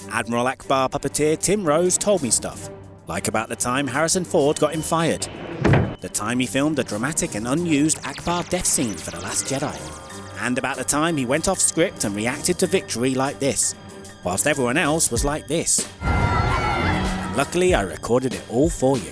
Admiral Ackbar puppeteer Tim Rose told me stuff, like about the time Harrison Ford got him fired, the time he filmed a dramatic and unused Ackbar death scene for The Last Jedi, and about the time he went off script and reacted to victory like this, whilst everyone else was like this. And luckily I recorded it all for you.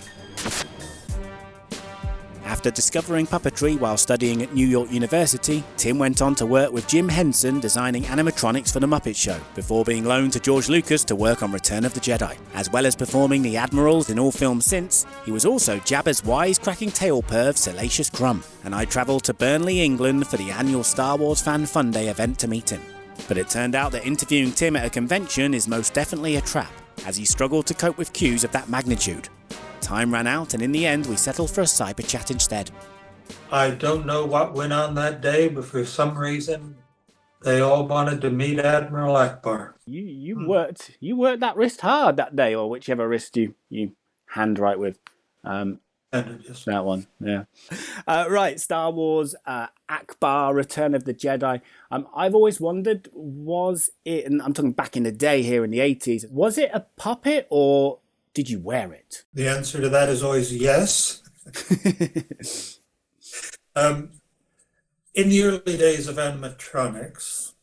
After discovering puppetry while studying at New York University, Tim went on to work with Jim Henson designing animatronics for The Muppet Show, before being loaned to George Lucas to work on Return of the Jedi. As well as performing the admirals in all films since, he was also Jabba's wisecracking tail perv Salacious Crumb, and I travelled to Burnley, England for the annual Star Wars Fan Fun Day event to meet him. But it turned out that interviewing Tim at a convention is most definitely a trap, as he struggled to cope with queues of that magnitude. Time ran out, and in the end we settled for a cyber chat instead. I don't know what went on that day, but for some reason they all wanted to meet Admiral Ackbar. You worked that wrist hard that day, or whichever wrist you handwrite with. That one, yeah. Right, Star Wars, Ackbar, Return of the Jedi. I've always wondered, was it, and I'm talking back in the day here in the 80s, was it a puppet or did you wear it? The answer to that is always yes. In the early days of animatronics,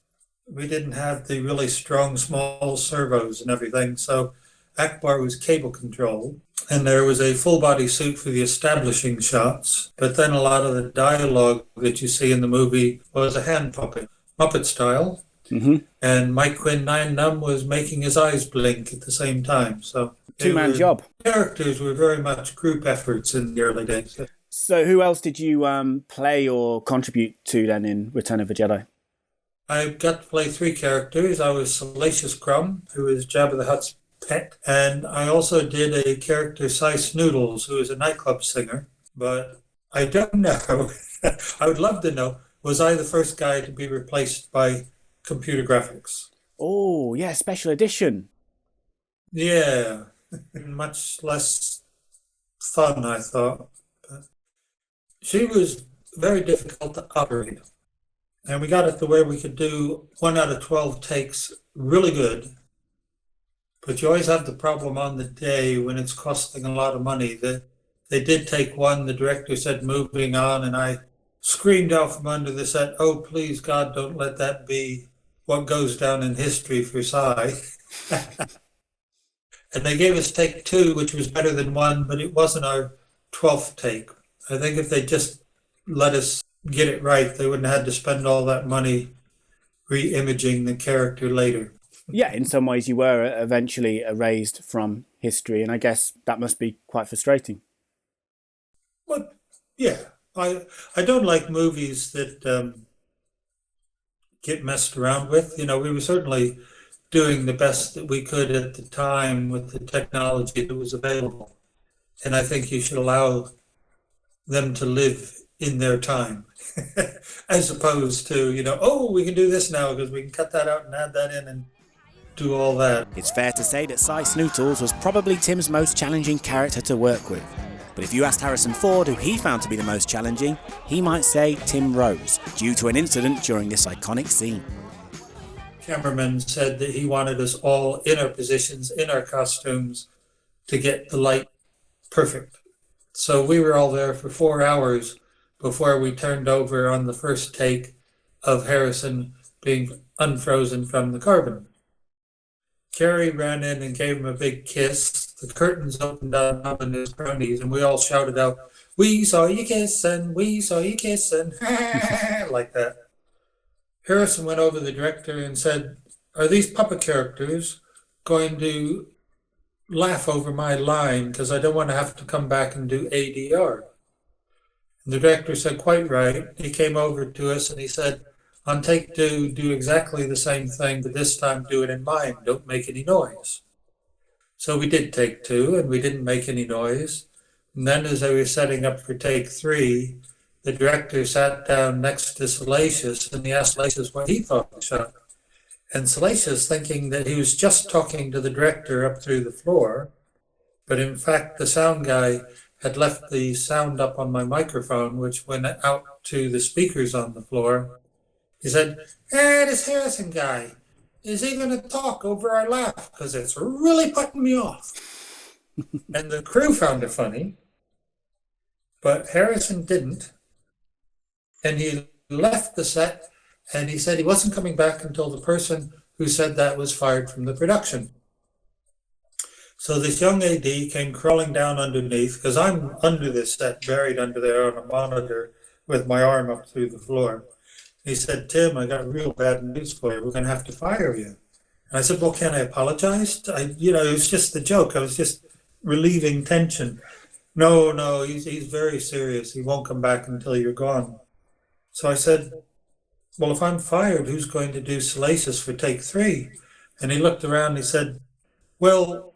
we didn't have the really strong small servos and everything, so Ackbar was cable controlled, and there was a full body suit for the establishing shots, but then a lot of the dialogue that you see in the movie was a hand puppet, Muppet style. Mm-hmm. And Mike Quinn Nine Numb was making his eyes blink at the same time. So two-man job. Characters were very much group efforts in the early days. So who else did you play or contribute to then in Return of the Jedi? I got to play 3 characters. I was Salacious Crumb, who is Jabba the Hutt's pet. And I also did a character, Cy Snoodles, who is a nightclub singer. But I don't know. I would love to know, was I the first guy to be replaced by computer graphics? Oh, yeah, special edition. Yeah, much less fun, I thought. But she was very difficult to operate. And we got it to where we could do 1 out of 12 takes really good. But you always have the problem on the day when it's costing a lot of money. That they did take one, the director said moving on, and I screamed out from under the set, "Oh, please, God, don't let that be what goes down in history for Cy." And they gave us take 2, which was better than 1, but it wasn't our 12th take. I think if they just let us get it right, they wouldn't have had to spend all that money re-imaging the character later. Yeah, in some ways you were eventually erased from history, and I guess that must be quite frustrating. But yeah, I don't like movies that get messed around with. You know, we were certainly doing the best that we could at the time with the technology that was available. And I think you should allow them to live in their time, as opposed to, you know, oh, we can do this now because we can cut that out and add that in and do all that. It's fair to say that Cy Snootles was probably Tim's most challenging character to work with. But if you asked Harrison Ford who he found to be the most challenging, he might say Tim Rose, due to an incident during this iconic scene. Cameraman said that he wanted us all in our positions, in our costumes, to get the light perfect. So we were all there for 4 hours before we turned over on the first take of Harrison being unfrozen from the carbon. Carrie ran in and gave him a big kiss. The curtains opened on him and his cronies, and we all shouted out, "We saw you kissing, we saw you kissing," like that. Harrison went over to the director and said, "Are these puppet characters going to laugh over my line because I don't want to have to come back and do ADR?" And the director said, "Quite right." He came over to us and he said, "On take 2, do exactly the same thing, but this time do it in mime. Don't make any noise." So we did take 2 and we didn't make any noise. And then as they were setting up for take 3, the director sat down next to Salacious and he asked Salacious what he thought of the shot. And Salacious, thinking that he was just talking to the director up through the floor, but in fact the sound guy had left the sound up on my microphone, which went out to the speakers on the floor. He said, "Hey, this Harrison guy, is he going to talk over our laugh? Because it's really putting me off. And the crew found it funny, but Harrison didn't. And he left the set, and he said he wasn't coming back until the person who said that was fired from the production. So this young AD came crawling down underneath, because I'm under this set, buried under there on a monitor with my arm up through the floor. He said, Tim, I got real bad news for you. We're going to have to fire you. And I said, well, can I apologize? It was just a joke. I was just relieving tension. No, he's very serious. He won't come back until you're gone. So I said, well, if I'm fired, who's going to do Salacious for take 3? And he looked around and he said, well,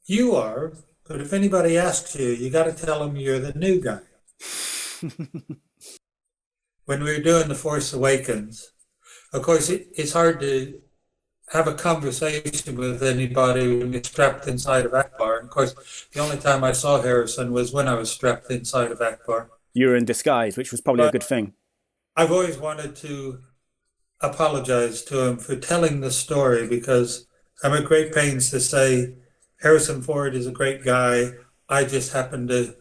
you are, but if anybody asks you, you got to tell them you're the new guy. When we were doing The Force Awakens, of course, it's hard to have a conversation with anybody when you're strapped inside of Ackbar. And of course, the only time I saw Harrison was when I was strapped inside of Ackbar. You were in disguise, which was probably a good thing. I've always wanted to apologize to him for telling the story, because I'm at great pains to say Harrison Ford is a great guy. I just happened to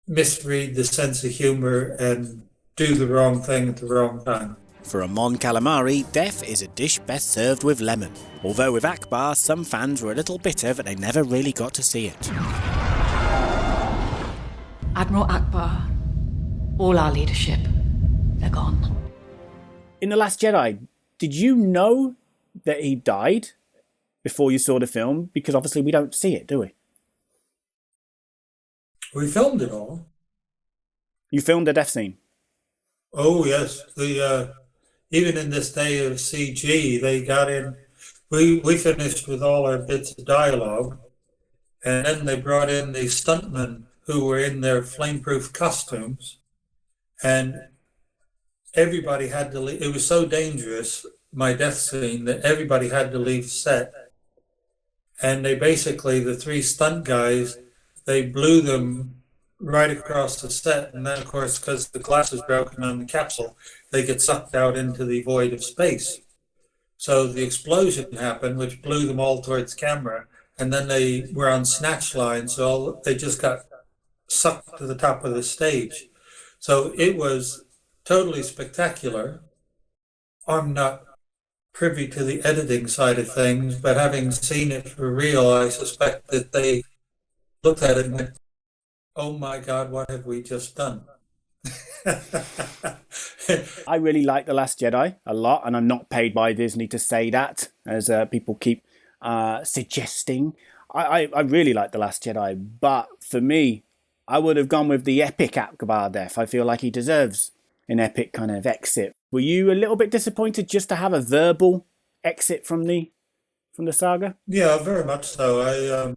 misread the sense of humor and do the wrong thing at the wrong time. For a Mon Calamari, death is a dish best served with lemon. Although with Ackbar, some fans were a little bitter that they never really got to see it. Admiral Ackbar, all our leadership, they're gone. In The Last Jedi, did you know that he died before you saw the film? Because obviously we don't see it, do we? We filmed it all. You filmed the death scene? Oh, yes. Even in this day of CG, they got in. We finished with all our bits of dialogue, and then they brought in the stuntmen who were in their flameproof costumes, and everybody had to leave. It was so dangerous, my death scene, that everybody had to leave set. And they basically, the 3 stunt guys, they blew them right across the set. And then, of course, because the glass is broken on the capsule, they get sucked out into the void of space. So the explosion happened, which blew them all towards camera. And then they were on snatch line, so they just got sucked to the top of the stage. So it was totally spectacular. I'm not privy to the editing side of things, but having seen it for real, I suspect that they looked at it and went, oh my God, what have we just done? I really like The Last Jedi a lot, and I'm not paid by Disney to say that, as people keep suggesting. I really like The Last Jedi, but for me, I would have gone with the epic Ackbar death. I feel like he deserves an epic kind of exit. Were you a little bit disappointed just to have a verbal exit from the saga? Yeah, very much so. I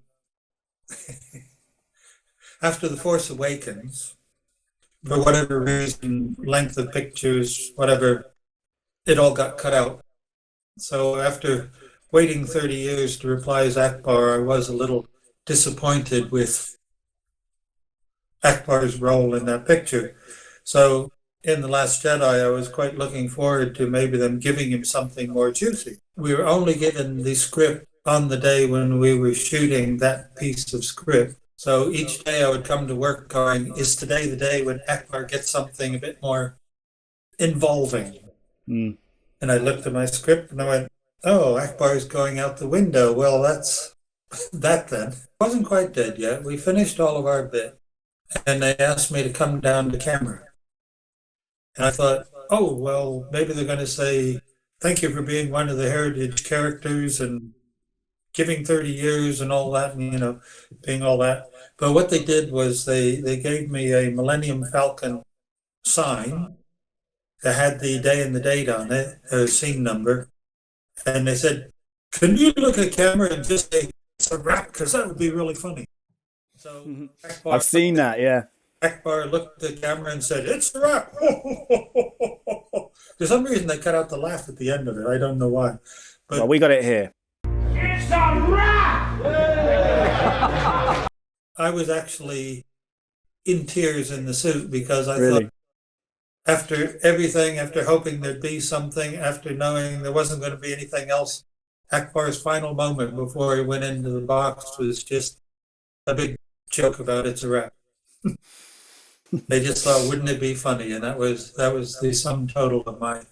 after The Force Awakens, for whatever reason, length of pictures, whatever, it all got cut out. So after waiting 30 years to reply as Ackbar, I was a little disappointed with Ackbar's role in that picture. So in The Last Jedi, I was quite looking forward to maybe them giving him something more juicy. We were only given the script on the day when we were shooting that piece of script. So each day I would come to work going, is today the day when Ackbar gets something a bit more involving? Mm. And I looked at my script and I went, oh, Ackbar's going out the window. Well, that's that then. It wasn't quite dead yet. We finished all of our bit. And they asked me to come down to camera. And I thought, oh, well, maybe they're going to say, thank you for being one of the heritage characters and giving 30 years and all that, and, being all that. But what they did was they gave me a Millennium Falcon sign that had the day and the date on it, a scene number. And they said, can you look at camera and just say it's a wrap? Because that would be really funny. So I've seen that, yeah. Ackbar looked at the camera and said, it's a wrap. For some reason, they cut out the laugh at the end of it. I don't know why. But well, we got it here. It's a wrap! I was actually in tears in the suit because I Really? thought after everything, after hoping there'd be something, after knowing there wasn't going to be anything else, Ackbar's final moment before he went into the box was just a big joke about it's a wrap. They just thought, wouldn't it be funny? And that was the sum total of my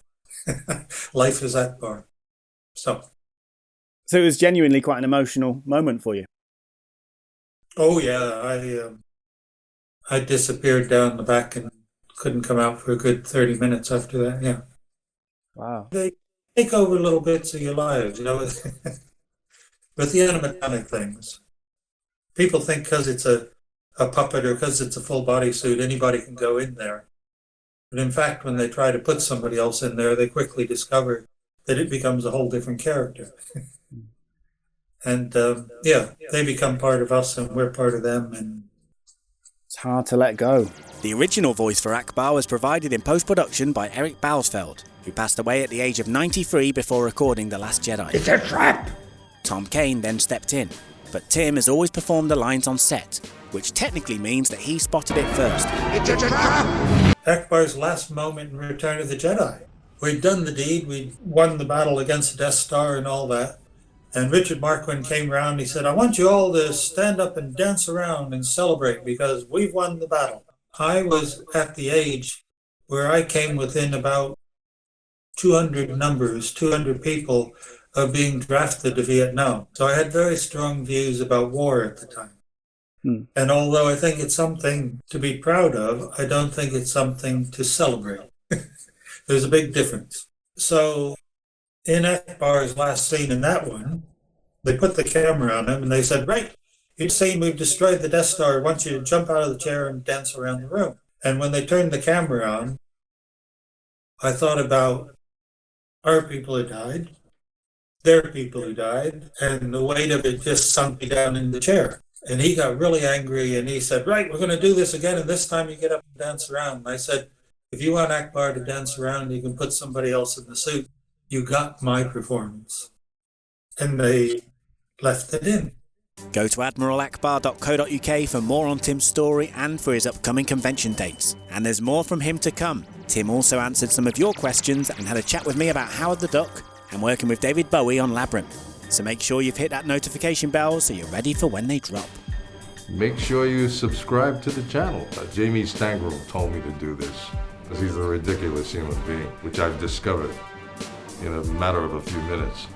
life as Ackbar. So it was genuinely quite an emotional moment for you. Oh yeah, I disappeared down the back and couldn't come out for a good 30 minutes after that. Yeah. Wow. They take over little bits of your lives, you know, with the animatronic things. People think because it's a puppet or because it's a full body suit, anybody can go in there. But in fact, when they try to put somebody else in there, they quickly discover that it becomes a whole different character. And they become part of us and we're part of them. And it's hard to let go. The original voice for Ackbar was provided in post-production by Eric Balsfeld, who passed away at the age of 93 before recording The Last Jedi. It's a trap! Tom Kane then stepped in, but Tim has always performed the lines on set, which technically means that he spotted it first. It's a trap! Ackbar's last moment in Return of the Jedi. We'd done the deed, we'd won the battle against the Death Star and all that. And Richard Marquand came around, he said, I want you all to stand up and dance around and celebrate because we've won the battle. I was at the age where I came within about 200 people of being drafted to Vietnam. So I had very strong views about war at the time. And although I think it's something to be proud of, I don't think it's something to celebrate. There's a big difference. So in Ackbar's last scene in that one, they put the camera on him and they said, right, you've seen we've destroyed the Death Star. I want you to jump out of the chair and dance around the room. And when they turned the camera on, I thought about our people who died, their people who died, and the weight of it just sunk me down in the chair. And he got really angry and he said, right, we're going to do this again. And this time you get up and dance around. And I said, if you want Ackbar to dance around, you can put somebody else in the suit. You got my performance. And they left it in. Go to admiralackbar.co.uk for more on Tim's story and for his upcoming convention dates. And there's more from him to come. Tim also answered some of your questions and had a chat with me about Howard the Duck and working with David Bowie on Labyrinth. So make sure you've hit that notification bell so you're ready for when they drop. Make sure you subscribe to the channel. Jamie Stangrel told me to do this because he's a ridiculous human being, which I've discovered in a matter of a few minutes.